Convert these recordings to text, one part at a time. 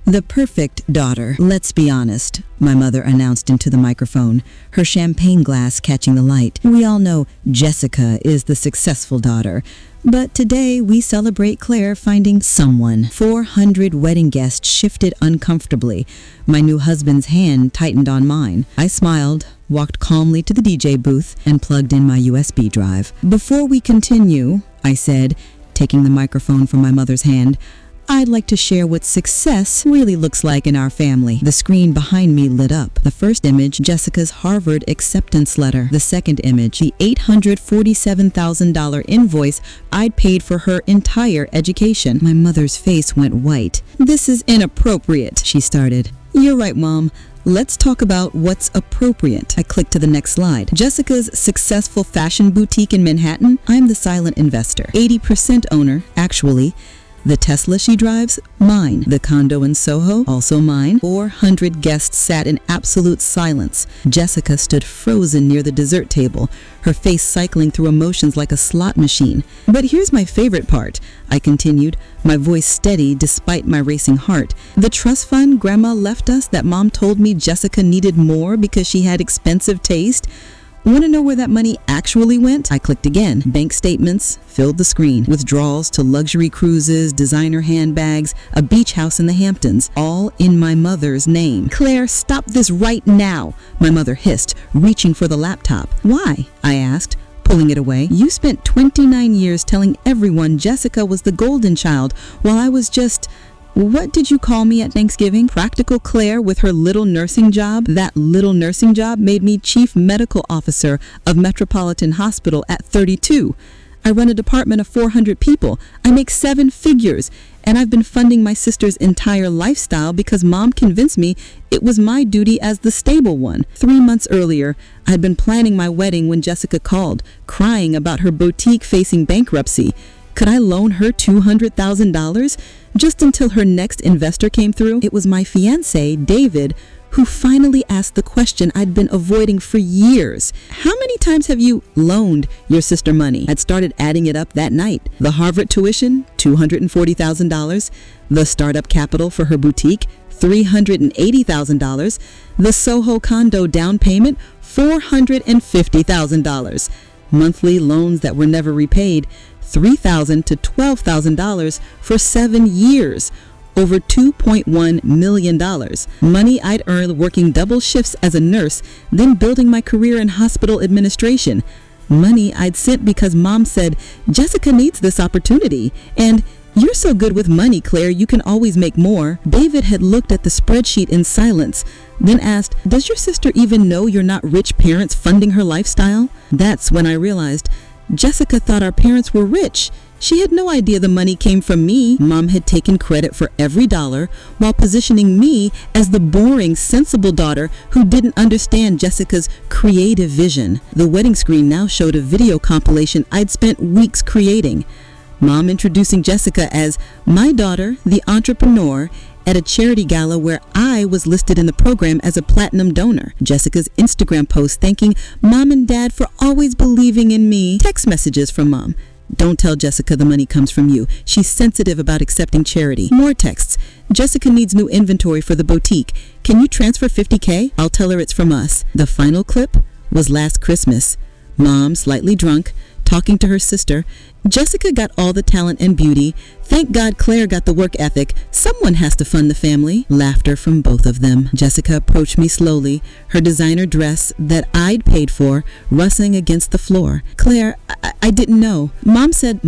The perfect daughter. Let's be honest, my mother announced into the microphone, her champagne glass catching the light. We all know Jessica is the successful daughter. But today we celebrate Claire finding someone. 400 wedding guests shifted uncomfortably. My new husband's hand tightened on mine. I smiled, walked calmly to the DJ booth, and plugged in my USB drive. Before we continue, I said, taking the microphone from my mother's hand, I'd like to share what success really looks like in our family. The screen behind me lit up. The first image, Jessica's Harvard acceptance letter. The second image, the $847,000 invoice I'd paid for her entire education. My mother's face went white. "This is inappropriate," she started. "You're right, Mom. Let's talk about what's appropriate." I clicked to the next slide. Jessica's successful fashion boutique in Manhattan. I'm the silent investor. 80% owner, actually. The Tesla she drives, mine. The condo in Soho, also mine. 400 guests sat in absolute silence. Jessica stood frozen near the dessert table, her face cycling through emotions like a slot machine. "But here's my favorite part," I continued, my voice steady despite my racing heart. "The trust fund Grandma left us that Mom told me Jessica needed more because she had expensive taste. Want to know where that money actually went?" I clicked again. Bank statements filled the screen. Withdrawals to luxury cruises, designer handbags, a beach house in the Hamptons, all in my mother's name. "Claire, stop this right now," my mother hissed, reaching for the laptop. "Why?" I asked, pulling it away. "You spent 29 years telling everyone Jessica was the golden child while I was just... what did you call me at Thanksgiving? Practical Claire with her little nursing job? That little nursing job made me chief medical officer of Metropolitan Hospital at 32. I run a department of 400 people. I make 7 figures. And I've been funding my sister's entire lifestyle because Mom convinced me it was my duty as the stable one. 3 months earlier, I'd been planning my wedding when Jessica called, crying about her boutique facing bankruptcy. Could I loan her $200,000? Just until her next investor came through. It was my fiancé, David, who finally asked the question I'd been avoiding for years. "How many times have you loaned your sister money?" I'd started adding it up that night. The Harvard tuition, $240,000. The startup capital for her boutique, $380,000. The Soho condo down payment, $450,000. Monthly loans that were never repaid, $3,000 to $12,000 for 7 years, over $2.1 million. Money I'd earned working double shifts as a nurse, then building my career in hospital administration. Money I'd sent because Mom said, "Jessica needs this opportunity," and "You're so good with money, Claire, you can always make more." David had looked at the spreadsheet in silence, then asked, "Does your sister even know you're not rich parents funding her lifestyle?" That's when I realized Jessica thought our parents were rich. She had no idea the money came from me. Mom had taken credit for every dollar while positioning me as the boring, sensible daughter who didn't understand Jessica's creative vision. The wedding screen now showed a video compilation I'd spent weeks creating. Mom introducing Jessica as my daughter, the entrepreneur, at a charity gala where I was listed in the program as a platinum donor. Jessica's Instagram post thanking Mom and Dad for always believing in me. Text messages from Mom. "Don't tell Jessica the money comes from you. She's sensitive about accepting charity." More texts. "Jessica needs new inventory for the boutique. Can you transfer $50K? I'll tell her it's from us." The final clip was last Christmas. Mom, slightly drunk, talking to her sister. "Jessica got all the talent and beauty. Thank God Claire got the work ethic. Someone has to fund the family." Laughter from both of them. Jessica approached me slowly, her designer dress that I'd paid for rustling against the floor. "Claire, I didn't know. Mom said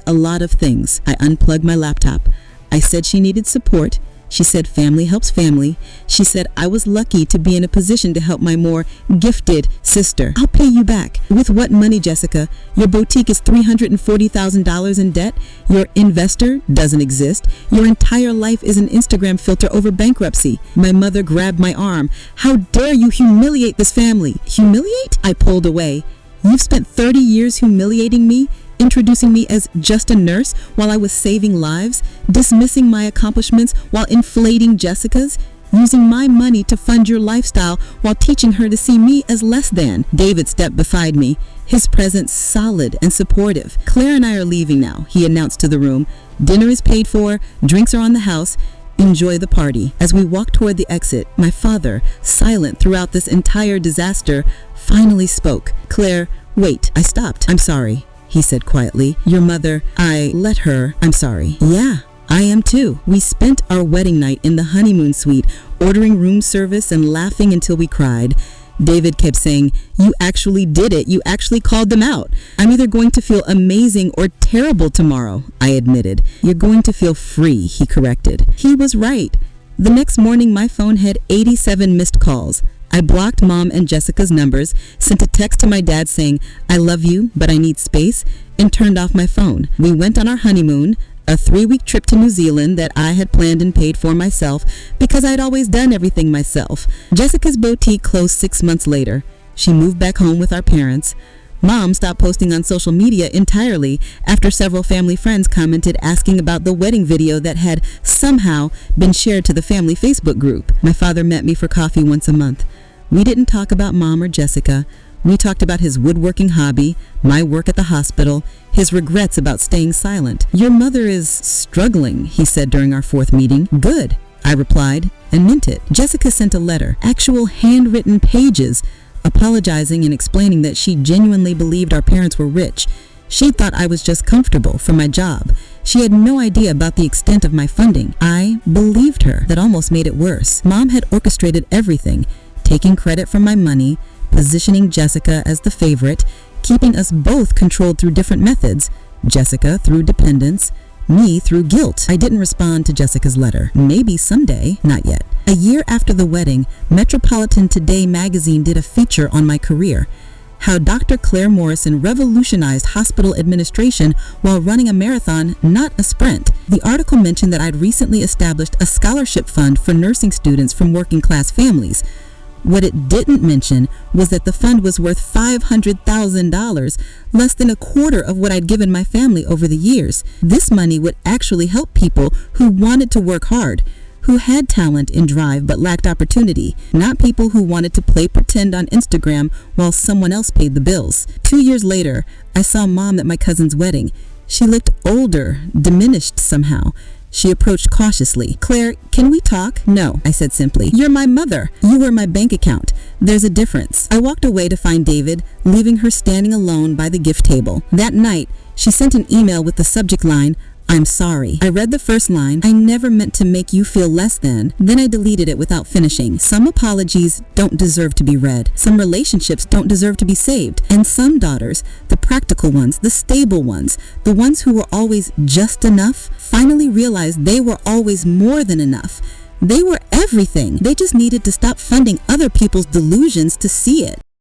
a lot of things." I unplugged my laptop. I said she needed support. She said family helps family. She said I was lucky to be in a position to help my more gifted sister. "I'll pay you back." "With what money, Jessica? Your boutique is $340,000 in debt. Your investor doesn't exist. Your entire life is an Instagram filter over bankruptcy." My mother grabbed my arm. "How dare you humiliate this family?" "Humiliate?" I pulled away. "You've spent 30 years humiliating me, introducing me as just a nurse while I was saving lives, dismissing my accomplishments while inflating Jessica's, using my money to fund your lifestyle while teaching her to see me as less than." David stepped beside me, his presence solid and supportive. "Claire and I are leaving now," he announced to the room. "Dinner is paid for, drinks are on the house. Enjoy the party. As we walked toward the exit, my father, silent throughout this entire disaster, finally spoke. Claire, wait. I stopped. I'm sorry, he said quietly. Your mother, I let her. I'm sorry. Yeah, I am too. We spent our wedding night in the honeymoon suite, ordering room service and laughing until we cried. David kept saying, you actually did it. You actually called them out. I'm either going to feel amazing or terrible tomorrow, I admitted. You're going to feel free, he corrected. He was right. The next morning, my phone had 87 missed calls. I blocked Mom and Jessica's numbers, sent a text to my dad saying, I love you, but I need space, and turned off my phone. We went on our honeymoon, a 3-week trip to New Zealand that I had planned and paid for myself because I'd always done everything myself. Jessica's boutique closed 6 months later. She moved back home with our parents. Mom stopped posting on social media entirely after several family friends commented asking about the wedding video that had somehow been shared to the family Facebook group. My father met me for coffee once a month. We didn't talk about Mom or Jessica. We talked about his woodworking hobby, my work at the hospital, his regrets about staying silent. Your mother is struggling, he said during our 4th meeting. Good, I replied, and meant it. Jessica sent a letter, actual handwritten pages, apologizing and explaining that she genuinely believed our parents were rich. She thought I was just comfortable for my job. She had no idea about the extent of my funding. I believed her. That almost made it worse. Mom had orchestrated everything, taking credit for my money, positioning Jessica as the favorite, keeping us both controlled through different methods. Jessica through dependence, me through guilt. I didn't respond to Jessica's letter. Maybe someday, not yet. A year after the wedding, Metropolitan Today magazine did a feature on my career. How Dr. Claire Morrison revolutionized hospital administration while running a marathon, not a sprint. The article mentioned that I'd recently established a scholarship fund for nursing students from working class families. What it didn't mention was that the fund was worth $500,000, less than a quarter of what I'd given my family over the years. This money would actually help people who wanted to work hard, who had talent and drive but lacked opportunity, not people who wanted to play pretend on Instagram while someone else paid the bills. 2 years later, I saw Mom at my cousin's wedding. She looked older, diminished somehow. She approached cautiously. Claire, can we talk? No, I said simply. You're my mother. You were my bank account. There's a difference. I walked away to find David, leaving her standing alone by the gift table. That night, she sent an email with the subject line, I'm sorry. I read the first line, I never meant to make you feel less than. Then I deleted it without finishing. Some apologies don't deserve to be read. Some relationships don't deserve to be saved. And some daughters, the practical ones, the stable ones, the ones who were always just enough, finally realized they were always more than enough. They were everything. They just needed to stop funding other people's delusions to see it.